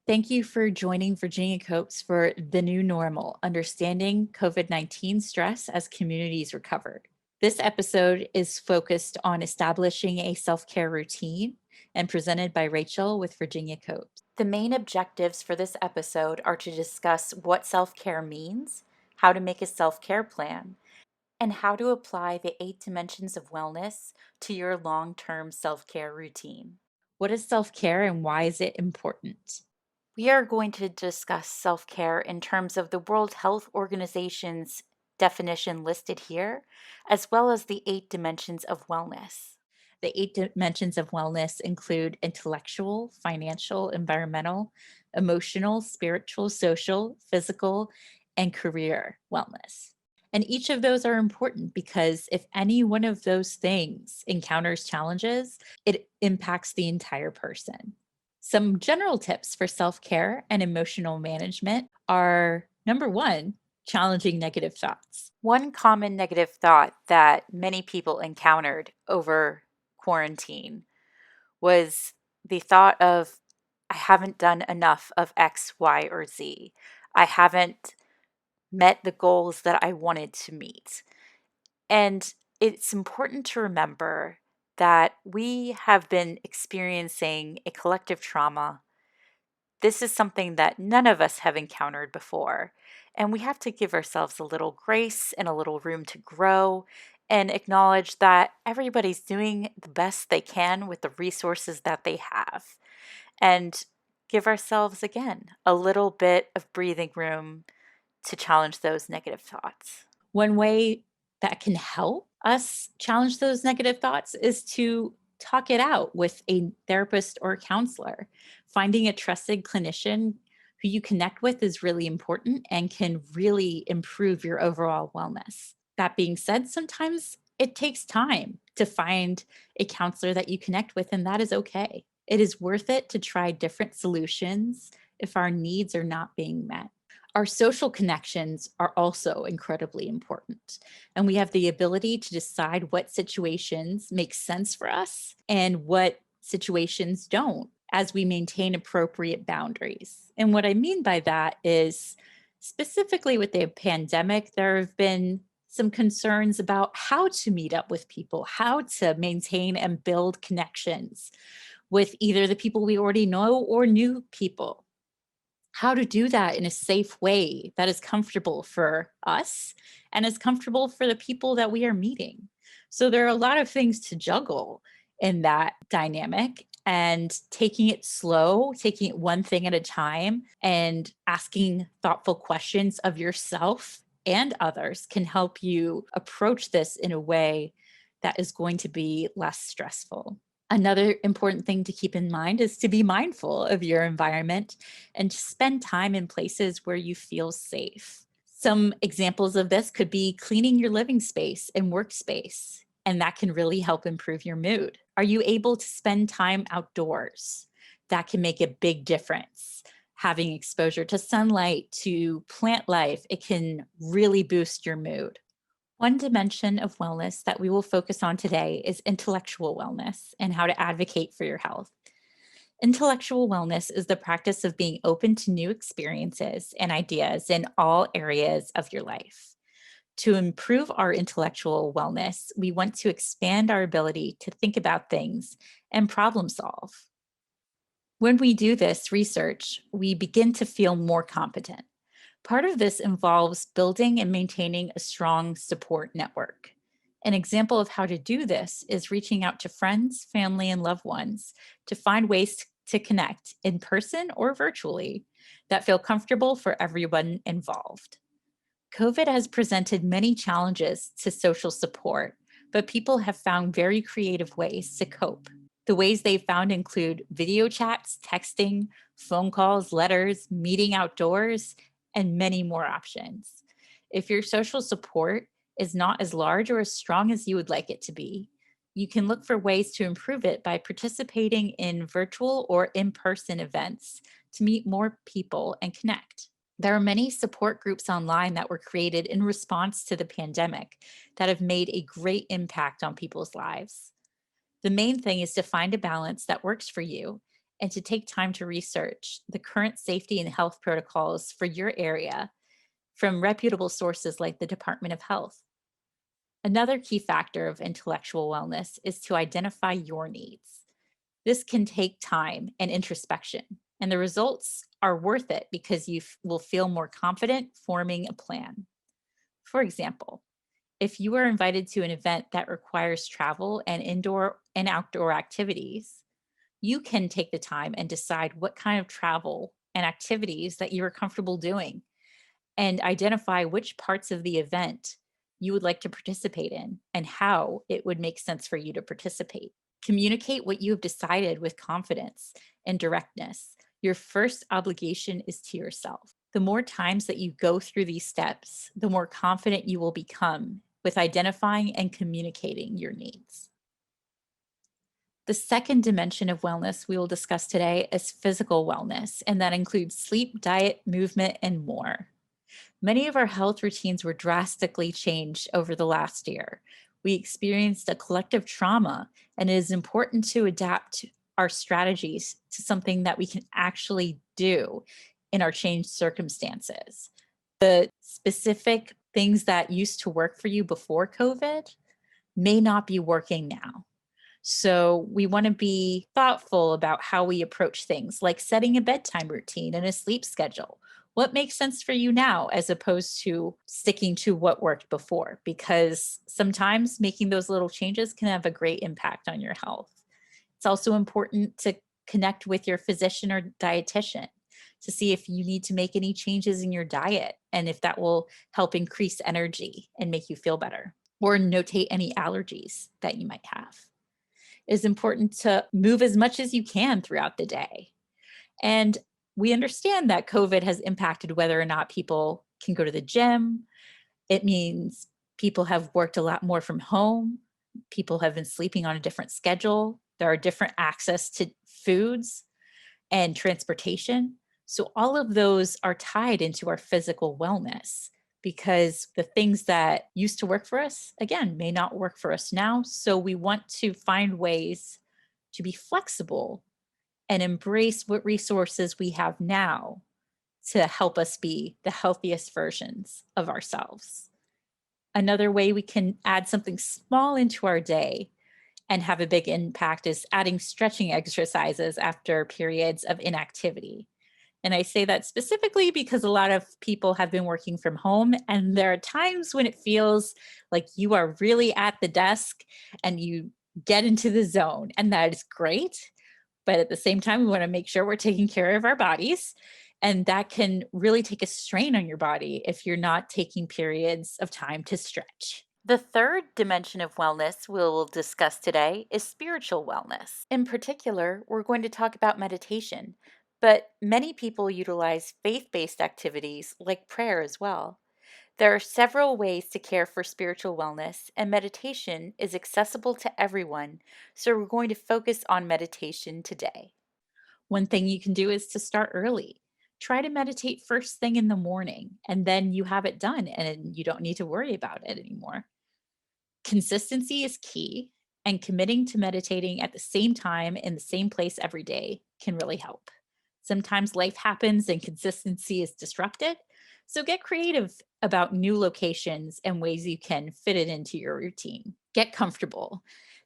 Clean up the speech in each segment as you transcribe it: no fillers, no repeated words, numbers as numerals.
Thank you for joining Virginia Copes for The New Normal, Understanding COVID-19 Stress as Communities Recovered. This episode is focused on establishing a self-care routine and presented by Rachel with Virginia Copes. The main objectives for this episode are to discuss what self-care means, how to make a self-care plan, and how to apply the 8 dimensions of wellness to your long-term self-care routine. What is self-care and why is it important? We are going to discuss self-care in terms of the World Health Organization's definition listed here, as well as the 8 dimensions of wellness. The 8 dimensions of wellness include intellectual, financial, environmental, emotional, spiritual, social, physical, and career wellness. And each of those are important because if any one of those things encounters challenges, it impacts the entire person. Some general tips for self-care and emotional management are number one, challenging negative thoughts. One common negative thought that many people encountered over quarantine was the thought of, I haven't done enough of X, Y, or Z. I haven't met the goals that I wanted to meet. And it's important to remember that we have been experiencing a collective trauma. This is something that none of us have encountered before, and we have to give ourselves a little grace and a little room to grow and acknowledge that everybody's doing the best they can with the resources that they have, and give ourselves, again, a little bit of breathing room to challenge those negative thoughts. One way that can help us challenge those negative thoughts is to talk it out with a therapist or a counselor. Finding a trusted clinician who you connect with is really important and can really improve your overall wellness. That being said, sometimes it takes time to find a counselor that you connect with, and that is okay. It is worth it to try different solutions if our needs are not being met. Our social connections are also incredibly important, and we have the ability to decide what situations make sense for us and what situations don't as we maintain appropriate boundaries. And what I mean by that is specifically with the pandemic, there have been some concerns about how to meet up with people, how to maintain and build connections with either the people we already know or new people. How to do that in a safe way that is comfortable for us and is comfortable for the people that we are meeting. So there are a lot of things to juggle in that dynamic, and taking it slow, taking it one thing at a time, and asking thoughtful questions of yourself and others can help you approach this in a way that is going to be less stressful. Another important thing to keep in mind is to be mindful of your environment and to spend time in places where you feel safe. Some examples of this could be cleaning your living space and workspace, and that can really help improve your mood. Are you able to spend time outdoors? That can make a big difference. Having exposure to sunlight, to plant life, it can really boost your mood. One dimension of wellness that we will focus on today is intellectual wellness and how to advocate for your health. Intellectual wellness is the practice of being open to new experiences and ideas in all areas of your life. To improve our intellectual wellness, we want to expand our ability to think about things and problem solve. When we do this research, we begin to feel more competent. Part of this involves building and maintaining a strong support network. An example of how to do this is reaching out to friends, family, and loved ones to find ways to connect in person or virtually that feel comfortable for everyone involved. COVID has presented many challenges to social support, but people have found very creative ways to cope. The ways they've found include video chats, texting, phone calls, letters, meeting outdoors, and many more options. If your social support is not as large or as strong as you would like it to be, you can look for ways to improve it by participating in virtual or in person events to meet more people and connect. There are many support groups online that were created in response to the pandemic that have made a great impact on people's lives. The main thing is to find a balance that works for you and to take time to research the current safety and health protocols for your area from reputable sources like the Department of Health. Another key factor of intellectual wellness is to identify your needs. This can take time and introspection, and the results are worth it because you will feel more confident forming a plan. For example, if you are invited to an event that requires travel and indoor and outdoor activities, you can take the time and decide what kind of travel and activities that you are comfortable doing and identify which parts of the event you would like to participate in and how it would make sense for you to participate. Communicate what you have decided with confidence and directness. Your first obligation is to yourself. The more times that you go through these steps, the more confident you will become with identifying and communicating your needs. The second dimension of wellness we will discuss today is physical wellness, and that includes sleep, diet, movement, and more. Many of our health routines were drastically changed over the last year. We experienced a collective trauma, and it is important to adapt our strategies to something that we can actually do in our changed circumstances. The specific things that used to work for you before COVID may not be working now. So we want to be thoughtful about how we approach things like setting a bedtime routine and a sleep schedule. What makes sense for you now as opposed to sticking to what worked before? Because sometimes making those little changes can have a great impact on your health. It's also important to connect with your physician or dietitian to see if you need to make any changes in your diet and if that will help increase energy and make you feel better, or notate any allergies that you might have. It is important to move as much as you can throughout the day. And we understand that COVID has impacted whether or not people can go to the gym. It means people have worked a lot more from home. People have been sleeping on a different schedule. There are different access to foods and transportation. So all of those are tied into our physical wellness because the things that used to work for us, again, may not work for us now. So we want to find ways to be flexible and embrace what resources we have now to help us be the healthiest versions of ourselves. Another way we can add something small into our day and have a big impact is adding stretching exercises after periods of inactivity. And I say that specifically because a lot of people have been working from home, and there are times when it feels like you are really at the desk and you get into the zone, and that is great. But at the same time, we want to make sure we're taking care of our bodies. And that can really take a strain on your body if you're not taking periods of time to stretch. The third dimension of wellness we'll discuss today is spiritual wellness. In particular, we're going to talk about meditation, but many people utilize faith-based activities like prayer as well. There are several ways to care for spiritual wellness, and meditation is accessible to everyone, so we're going to focus on meditation today. One thing you can do is to start early. Try to meditate first thing in the morning, and then you have it done, and you don't need to worry about it anymore. Consistency is key, and committing to meditating at the same time in the same place every day can really help. Sometimes life happens and consistency is disrupted, so get creative about new locations and ways you can fit it into your routine. Get comfortable.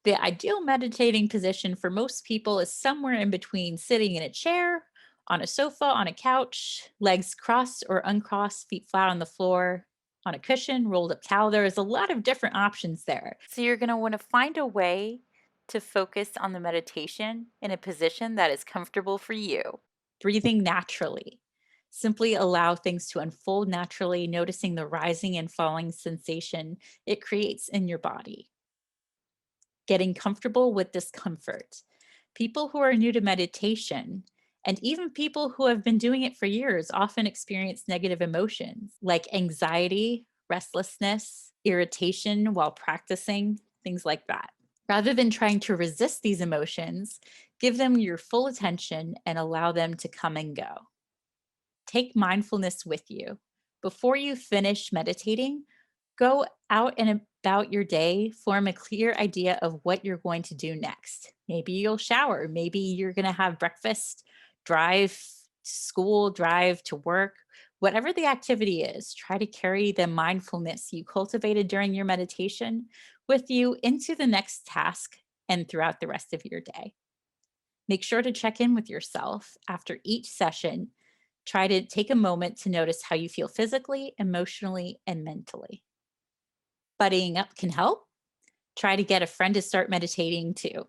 The ideal meditating position for most people is somewhere in between sitting in a chair, on a sofa, on a couch, legs crossed or uncrossed, feet flat on the floor, on a cushion, rolled up towel. There is a lot of different options there. So you're going to want to find a way to focus on the meditation in a position that is comfortable for you. Breathing naturally. Simply allow things to unfold naturally, noticing the rising and falling sensation it creates in your body. Getting comfortable with discomfort. People who are new to meditation, and even people who have been doing it for years, often experience negative emotions like anxiety, restlessness, irritation while practicing, things like that. Rather than trying to resist these emotions, give them your full attention and allow them to come and go. Take mindfulness with you. Before you finish meditating, go out and about your day, form a clear idea of what you're going to do next. Maybe you'll shower, maybe you're going to have breakfast, drive to school, drive to work. Whatever the activity is, try to carry the mindfulness you cultivated during your meditation with you into the next task and throughout the rest of your day. Make sure to check in with yourself after each session. Try to take a moment to notice how you feel physically, emotionally, and mentally. Buddying up can help. Try to get a friend to start meditating too.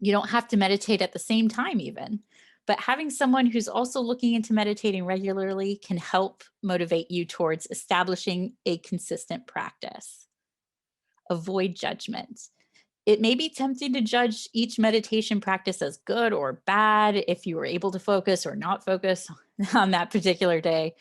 You don't have to meditate at the same time, even, but having someone who's also looking into meditating regularly can help motivate you towards establishing a consistent practice. Avoid judgment. It may be tempting to judge each meditation practice as good or bad if you were able to focus or not focus on that particular day.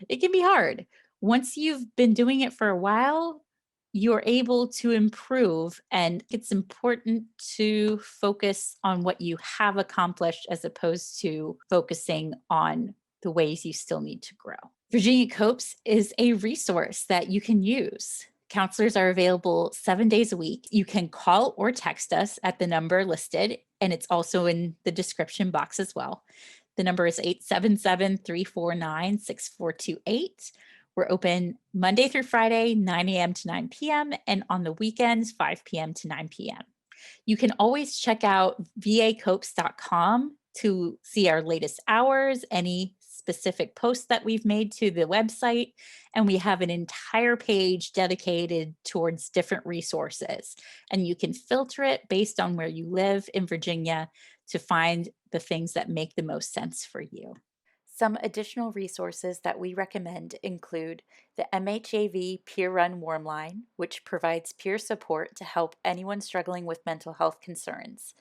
It can be hard. Once you've been doing it for a while, you're able to improve, and it's important to focus on what you have accomplished as opposed to focusing on the ways you still need to grow. Virginia Copes is a resource that you can use. Counselors are available 7 days a week. You can call or text us at the number listed, and it's also in the description box as well. The number is 877-349-6428. We're open Monday through Friday, 9 a.m. to 9 p.m., and on the weekends, 5 p.m. to 9 p.m. You can always check out vacopes.com to see our latest hours, any specific posts that we've made to the website, and we have an entire page dedicated towards different resources. And you can filter it based on where you live in Virginia to find the things that make the most sense for you. Some additional resources that we recommend include the MHAV Peer Run Warm Line, which provides peer support to help anyone struggling with mental health concerns.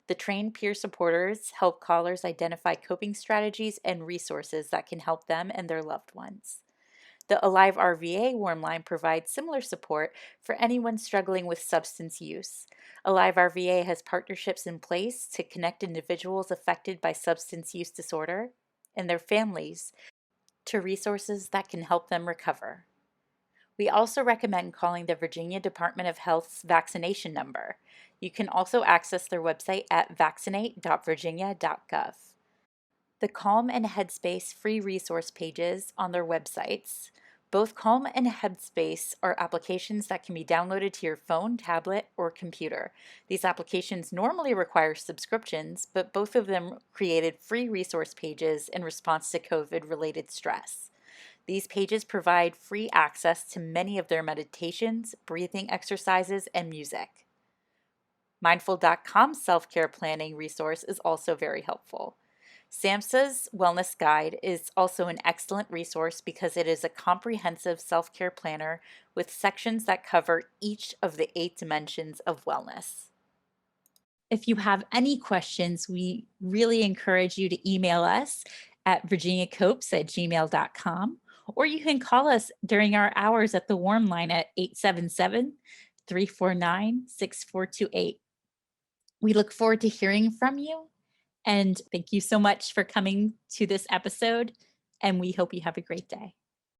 The trained peer supporters help callers identify coping strategies and resources that can help them and their loved ones. The AliveRVA Warm Line provides similar support for anyone struggling with substance use. AliveRVA has partnerships in place to connect individuals affected by substance use disorder and their families to resources that can help them recover. We also recommend calling the Virginia Department of Health's vaccination number. You can also access their website at vaccinate.virginia.gov. The Calm and Headspace free resource pages on their websites. Both Calm and Headspace are applications that can be downloaded to your phone, tablet, or computer. These applications normally require subscriptions, but both of them created free resource pages in response to COVID-related stress. These pages provide free access to many of their meditations, breathing exercises, and music. Mindful.com's self-care planning resource is also very helpful. SAMHSA's Wellness Guide is also an excellent resource because it is a comprehensive self-care planner with sections that cover each of the 8 dimensions of wellness. If you have any questions, we really encourage you to email us at virginiacopes@gmail.com, or you can call us during our hours at the Warm Line at 877-349-6428. We look forward to hearing from you. And thank you so much for coming to this episode. And we hope you have a great day.